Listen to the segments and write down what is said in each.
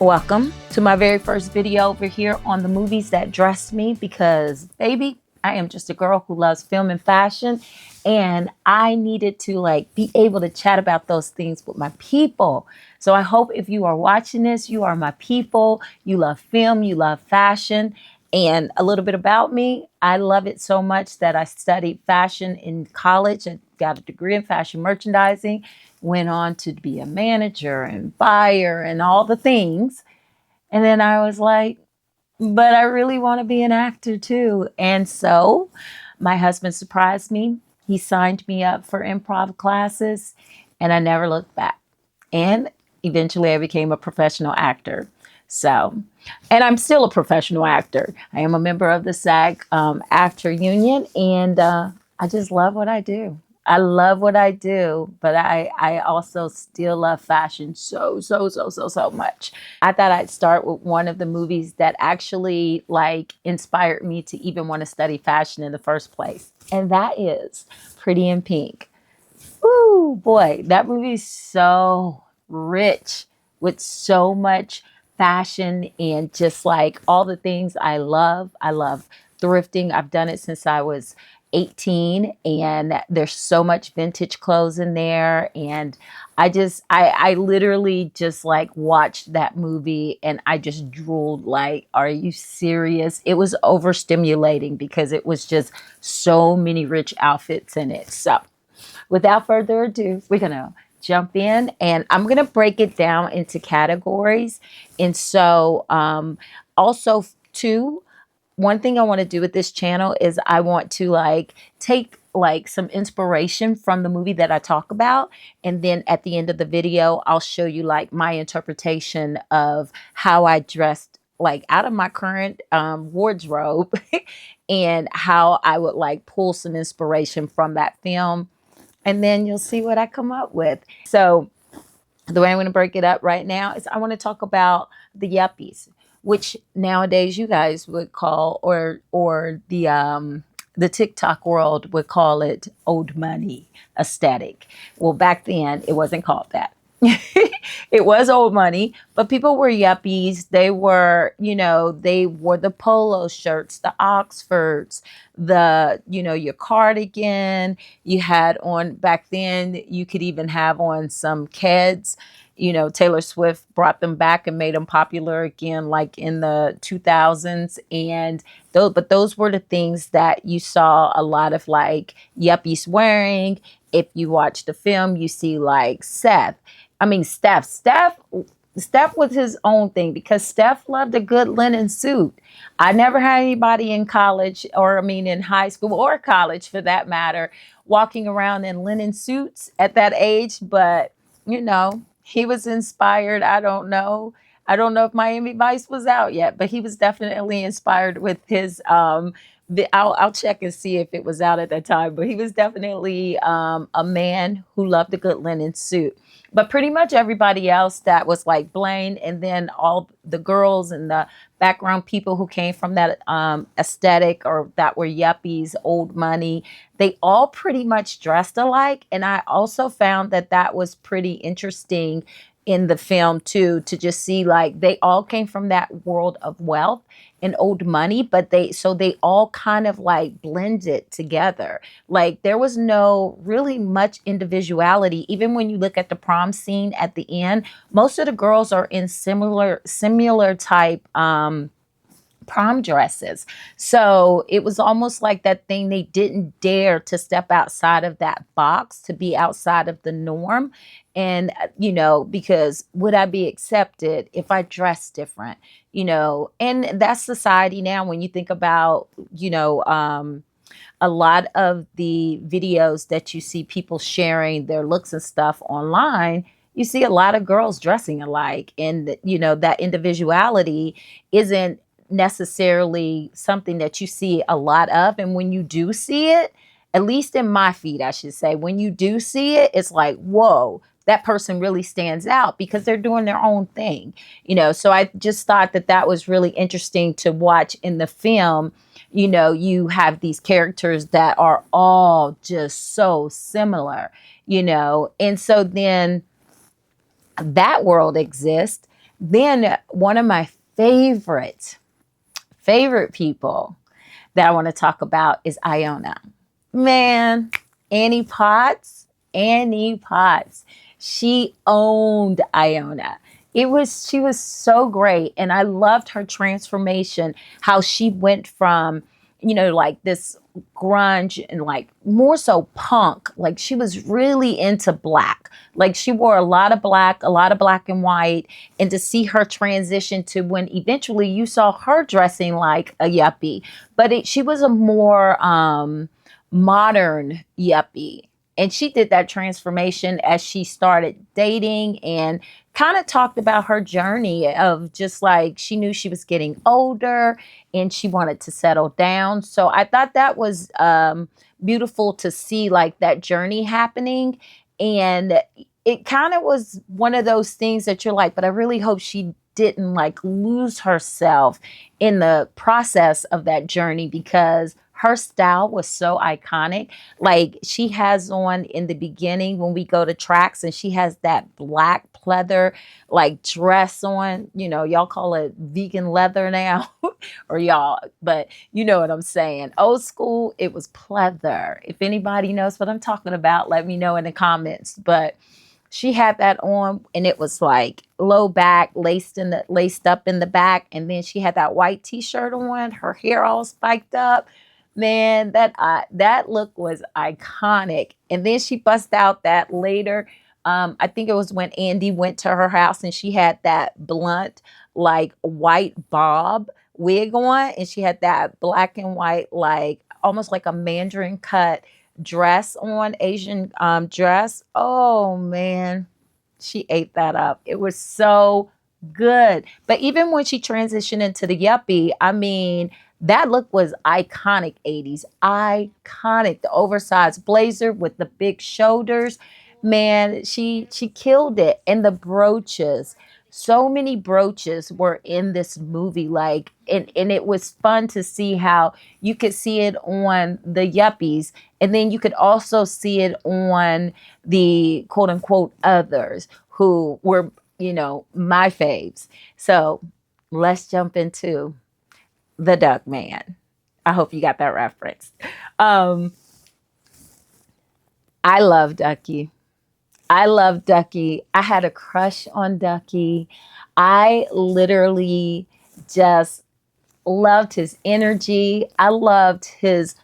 Welcome to my very first video over here on the movies that dressed me, because baby, I am just a girl who loves film and fashion, and I needed to be able to chat about those things with my people. So I hope if you are watching this, you are my people, you love film, you love fashion. And a little bit about me, I love it so much that I studied fashion in college. I got a degree in fashion merchandising, went on to be a manager and buyer and all the things. And then I was like, but I really want to be an actor too. And so my husband surprised me. He signed me up for improv classes, and I never looked back. And eventually I became a professional actor. So, and I'm still a professional actor. I am a member of the SAG Actor Union, and I just love what I do. I love what I do, but I also still love fashion so much. I thought I'd start with one of the movies that actually inspired me to even want to study fashion in the first place. And that is Pretty in Pink. Ooh, boy, that movie is so rich with so much fashion and just all the things I love. I love thrifting. I've done it since I was 18, and there's so much vintage clothes in there. And I literally just watched that movie and I just drooled are you serious? It was overstimulating because it was just so many rich outfits in it. So without further ado, we're going to jump in, and I'm going to break it down into categories. And so also too, one thing I want to do with this channel is I want to take some inspiration from the movie that I talk about. And then at the end of the video, I'll show you my interpretation of how I dressed out of my current wardrobe and how I would pull some inspiration from that film, and then you'll see what I come up with. So the way I'm going to break it up right now is I want to talk about the yuppies, which nowadays you guys would call, or the TikTok world would call it old money aesthetic. Well, back then it wasn't called that. It was old money, but people were yuppies. They were, they wore the polo shirts, the Oxfords, your cardigan. You had on back then, you could even have on some Keds. Taylor Swift brought them back and made them popular again, in the 2000s. And but those were the things that you saw a lot of yuppies wearing. If you watch the film, you see Steph was his own thing, because Steph loved a good linen suit. I never had anybody in college, or in high school or college for that matter, walking around in linen suits at that age. But he was inspired. I don't know if Miami Vice was out yet, but he was definitely inspired with his I'll check and see if it was out at that time, but he was definitely a man who loved a good linen suit. But pretty much everybody else that was like Blaine, and then all the girls and the background people who came from that aesthetic, or that were yuppies, old money, they all pretty much dressed alike. And I also found that that was pretty interesting in the film too, to just see they all came from that world of wealth and old money, but they all kind of blended together. There was no really much individuality. Even when you look at the prom scene at the end, most of the girls are in similar type prom dresses. So it was almost like that thing, they didn't dare to step outside of that box, to be outside of the norm. And because would I be accepted if I dress different? And that's society now. When you think about a lot of the videos that you see people sharing their looks and stuff online, you see a lot of girls dressing alike. And that individuality isn't necessarily something that you see a lot of. And when you do see it, at least in my feed, I should say, when you do see it, it's like, whoa, that person really stands out, because they're doing their own thing. So I just thought that that was really interesting to watch in the film. You have these characters that are all just so similar, and so then that world exists. Then one of my favorite people that I want to talk about is Iona. Man, Annie Potts, Annie Potts. She owned Iona. She was so great. And I loved her transformation, how she went from, like this grunge and like more so punk. Like she was really into black. Like she wore a lot of black and white. And to see her transition to when eventually you saw her dressing like a yuppie, but she was a more modern yuppie. And she did that transformation as she started dating and kind of talked about her journey of just like she knew she was getting older and she wanted to settle down. So I thought that was beautiful to see like that journey happening. And it kind of was one of those things that you're like, but I really hope she didn't like lose herself in the process of that journey because her style was so iconic. Like she has on in the beginning when we go to tracks and she has that black pleather like dress on, y'all call it vegan leather now or y'all, but you know what I'm saying. Old school, it was pleather. If anybody knows what I'm talking about, let me know in the comments. But she had that on and it was like low back, laced up in the back, and then she had that white t-shirt on, her hair all spiked up. Man, that look was iconic. And then she bust out that later. I think it was when Andy went to her house and she had that blunt, like white bob wig on, and she had that black and white, like almost like a mandarin cut dress on, Asian dress. Oh man, she ate that up. It was so good. But even when she transitioned into the yuppie, I mean, that look was iconic 80s. Iconic. The oversized blazer with the big shoulders. Man, she killed it. And the brooches. So many brooches were in this movie. Like, and it was fun to see how you could see it on the yuppies. And then you could also see it on the quote unquote others who were, my faves. So let's jump into the Duck Man. I hope you got that reference. Um, I love Ducky. I love Ducky. I had a crush on Ducky. I literally just loved his energy. I loved his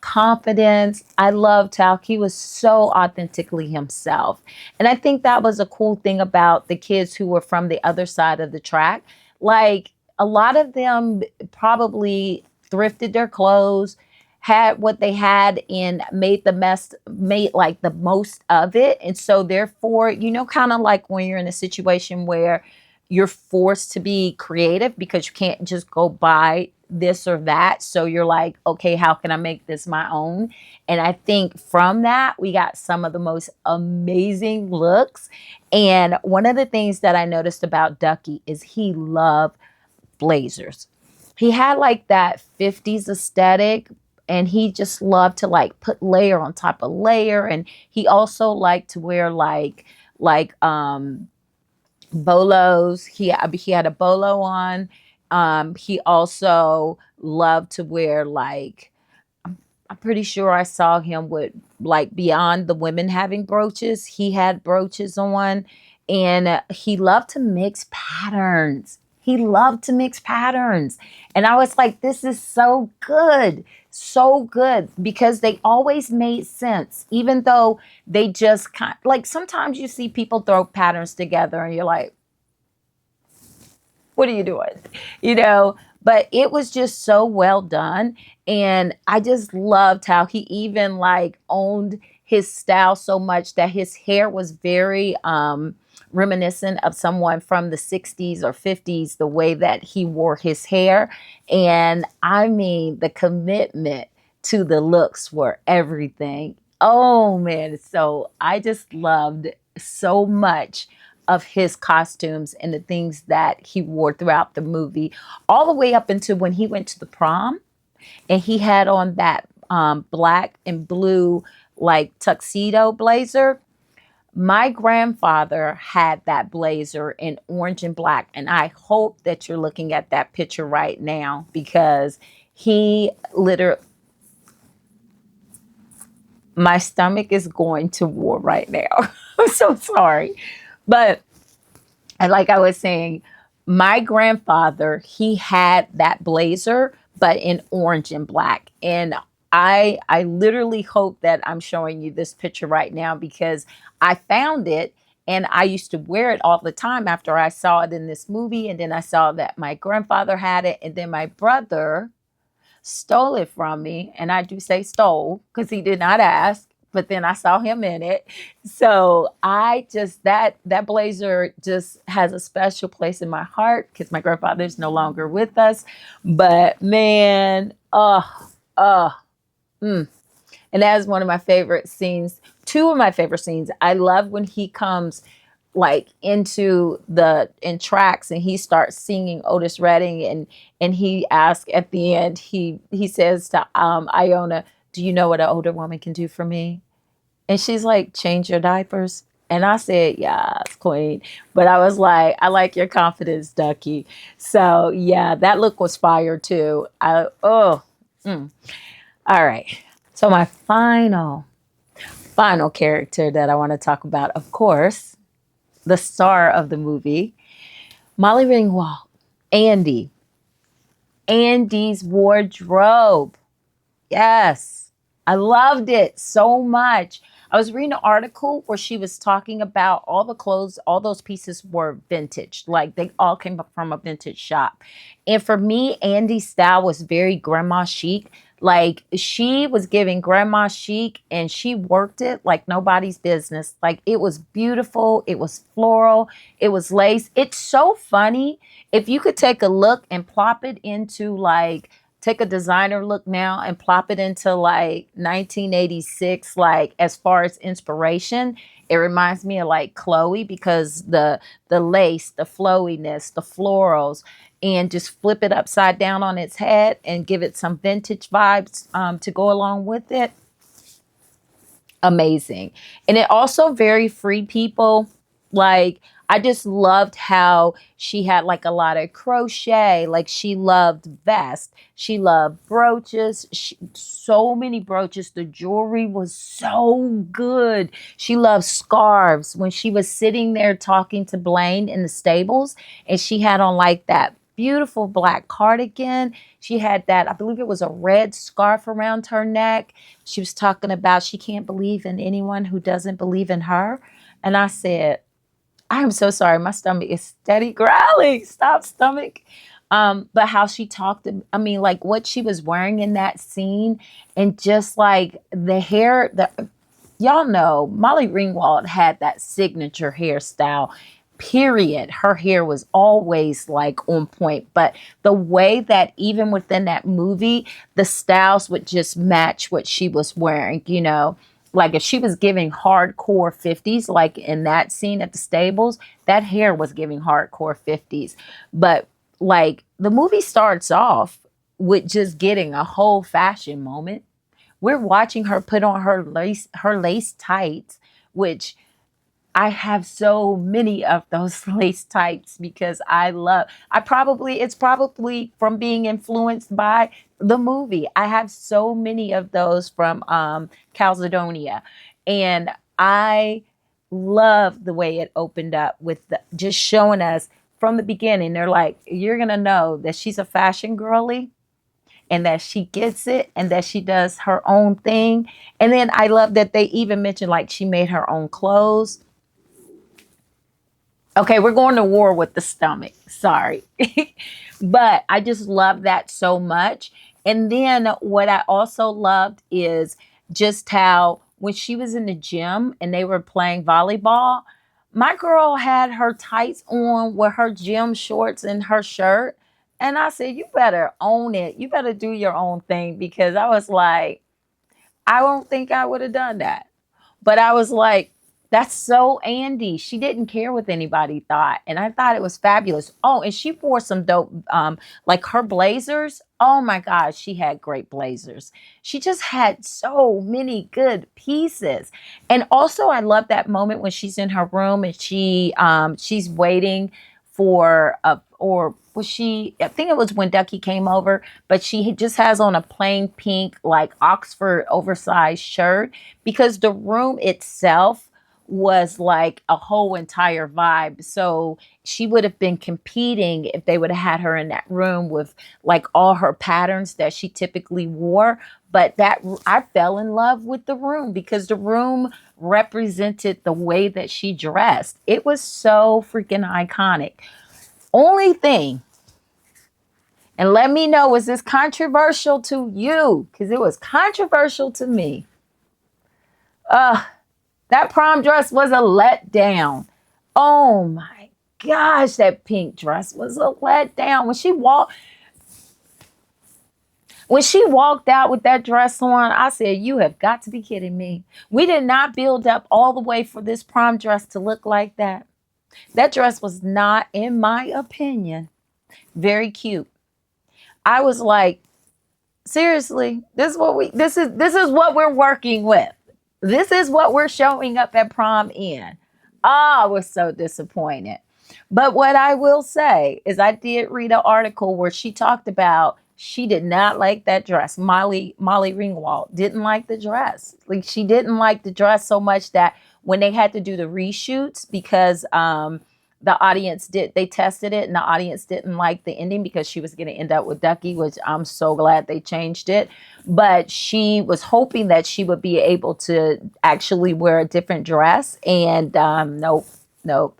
confidence. I loved how he was so authentically himself. And I think that was a cool thing about the kids who were from the other side of the track. Like a lot of them probably thrifted their clothes, had what they had and made like the most of it. And so therefore, kind of like when you're in a situation where you're forced to be creative because you can't just go buy this or that. So you're like, okay, how can I make this my own? And I think from that, we got some of the most amazing looks. And one of the things that I noticed about Ducky is he loved blazers. He had like that 50s aesthetic and he just loved to like put layer on top of layer. And he also liked to wear like bolos. He had a bolo on. He also loved to wear like I'm pretty sure I saw him with like beyond the women having brooches. He had brooches on, and he loved to mix patterns. He loved to mix patterns. And I was like, this is so good because they always made sense, even though they just like sometimes you see people throw patterns together and you're like, what are you doing? But it was just so well done. And I just loved how he even like owned his style so much that his hair was very reminiscent of someone from the 60s or 50s, the way that he wore his hair. And I mean, the commitment to the looks were everything. Oh man. So I just loved so much of his costumes and the things that he wore throughout the movie, all the way up until when he went to the prom and he had on that black and blue like tuxedo blazer. My grandfather had that blazer in orange and black, and I hope that you're looking at that picture right now because he literally, my stomach is going to war right now. I'm so sorry. But like I was saying, my grandfather, he had that blazer, but in orange and black. And I literally hope that I'm showing you this picture right now because I found it and I used to wear it all the time after I saw it in this movie. And then I saw that my grandfather had it. And then my brother stole it from me. And I do say stole because he did not ask, but then I saw him in it. So I just that blazer just has a special place in my heart because my grandfather is no longer with us. But man, oh, mm. And that is one of my favorite scenes. Two of my favorite scenes. I love when he comes like into the in tracks and he starts singing Otis Redding and he asks at the end, he says to Iona, do you know what an older woman can do for me? And she's like, change your diapers. And I said, yes, queen. But I was like, I like your confidence, Ducky. So yeah, that look was fire too. All right. So my final character that I want to talk about, of course, the star of the movie, Molly Ringwald, Andy. Andy's wardrobe. Yes, I loved it so much. I was reading an article where she was talking about all the clothes, all those pieces were vintage. Like they all came from a vintage shop. And for me, Andy's style was very grandma chic. Like she was giving grandma chic and she worked it like nobody's business. Like it was beautiful. It was floral. It was lace. It's so funny. If you could take a look and plop it into like take a designer look now and plop it into like 1986, like as far as inspiration, it reminds me of like Chloe because the lace, the flowiness, the florals, and just flip it upside down on its head and give it some vintage vibes to go along with it. Amazing. And it also very free people. Like I just loved how she had like a lot of crochet. Like she loved vests. She loved brooches. So many brooches. The jewelry was so good. She loved scarves. When she was sitting there talking to Blaine in the stables and she had on like that beautiful black cardigan. She had that, I believe it was a red scarf around her neck. She was talking about she can't believe in anyone who doesn't believe in her. And I said, I am so sorry. My stomach is steady growling. Stop, stomach. But how she talked, I mean, like what she was wearing in that scene and just like the hair, y'all know Molly Ringwald had that signature hairstyle. Period. Her hair was always like on point, but the way that even within that movie, the styles would just match what she was wearing, you know. Like if she was giving hardcore 50s, like in that scene at the stables, that hair was giving hardcore 50s. But like the movie starts off with just getting a whole fashion moment. We're watching her put on her lace tights, which I have so many of those lace types because it's probably from being influenced by the movie. I have so many of those from Calzedonia. And I love the way it opened up with just showing us from the beginning. They're like, you're going to know that she's a fashion girly and that she gets it and that she does her own thing. And then I love that they even mentioned like she made her own clothes. Okay, we're going to war with the stomach. Sorry. But I just love that so much. And then what I also loved is just how when she was in the gym and they were playing volleyball, my girl had her tights on with her gym shorts and her shirt. And I said, you better own it. You better do your own thing because I was like, I don't think I would have done that. But I was like, That's so Andy. She didn't care what anybody thought. And I thought it was fabulous. Oh, and she wore some dope, like her blazers. Oh my gosh, she had great blazers. She just had so many good pieces. And also I love that moment when she's in her room and she's waiting for a or was she I think it was when Ducky came over, but she just has on a plain pink like Oxford oversized shirt because the room itself was like a whole entire vibe. So she would have been competing if they would have had her in that room with like all her patterns that she typically wore. But that I fell in love with the room because the room represented the way that she dressed. It was so freaking iconic. Only thing, and let me know, was this controversial to you? Because it was controversial to me. Uh, that prom dress was a letdown. Oh my gosh, that pink dress was a letdown. When she walked out with that dress on, I said, "You have got to be kidding me." We did not build up all the way for this prom dress to look like that. That dress was not, in my opinion, very cute. I was like, seriously, this is what we're working with. This is what we're showing up at prom in. Ah, I was so disappointed. But what I will say is I did read an article where she talked about she did not like that dress. Molly Ringwald didn't like the dress. Like she didn't like the dress so much that when they had to do the reshoots because the audience did they tested it and the audience didn't like the ending because she was going to end up with Ducky, which I'm so glad they changed it. But she was hoping that she would be able to actually wear a different dress, and nope.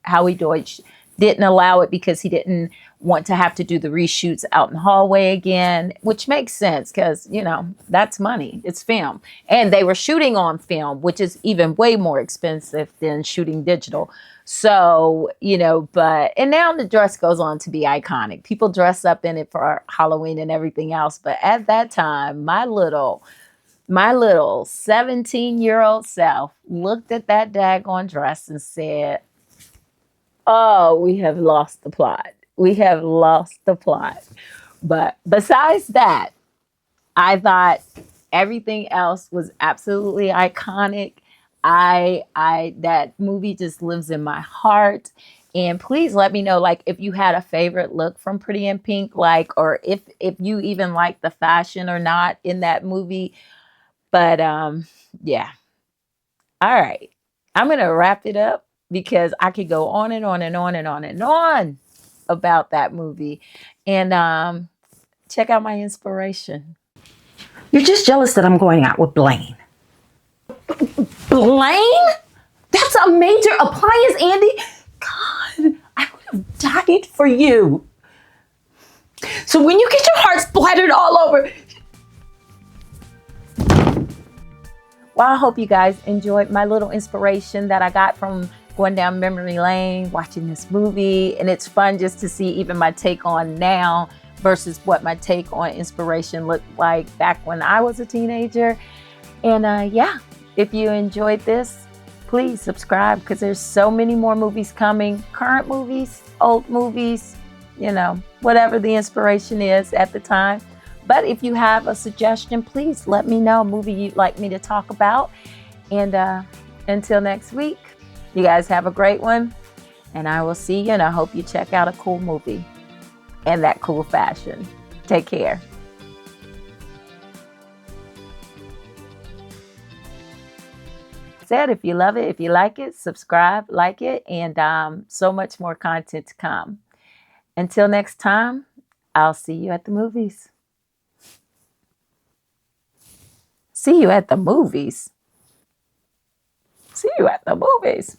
Howie Deutsch didn't allow it because he didn't want to have to do the reshoots out in the hallway again, which makes sense because, that's money. It's film. And they were shooting on film, which is even way more expensive than shooting digital. So, and now the dress goes on to be iconic. People dress up in it for Halloween and everything else. But at that time, my little 17-year-old self looked at that daggone dress and said, "Oh, we have lost the plot. We have lost the plot." But besides that, I thought everything else was absolutely iconic. I that movie just lives in my heart. And please let me know, like, if you had a favorite look from Pretty in Pink, like, or if you even like the fashion or not in that movie. But yeah. All right. I'm gonna wrap it up because I could go on and on and on and on and on about that movie. And check out my inspiration. You're just jealous that I'm going out with Blaine. Blaine? That's a major appliance, Andy. God, I would have died for you. So when you get your heart splattered all over. Well, I hope you guys enjoyed my little inspiration that I got from going down memory lane, watching this movie. And it's fun just to see even my take on now versus what my take on inspiration looked like back when I was a teenager. And yeah, if you enjoyed this, please subscribe because there's so many more movies coming. Current movies, old movies, whatever the inspiration is at the time. But if you have a suggestion, please let me know a movie you'd like me to talk about. And until next week, you guys have a great one. And I will see you, and I hope you check out a cool movie and that cool fashion. Take care. Said, if you love it, if you like it, subscribe, like it, and so much more content to come. Until next time, I'll see you at the movies. See you at the movies. See you at the movies.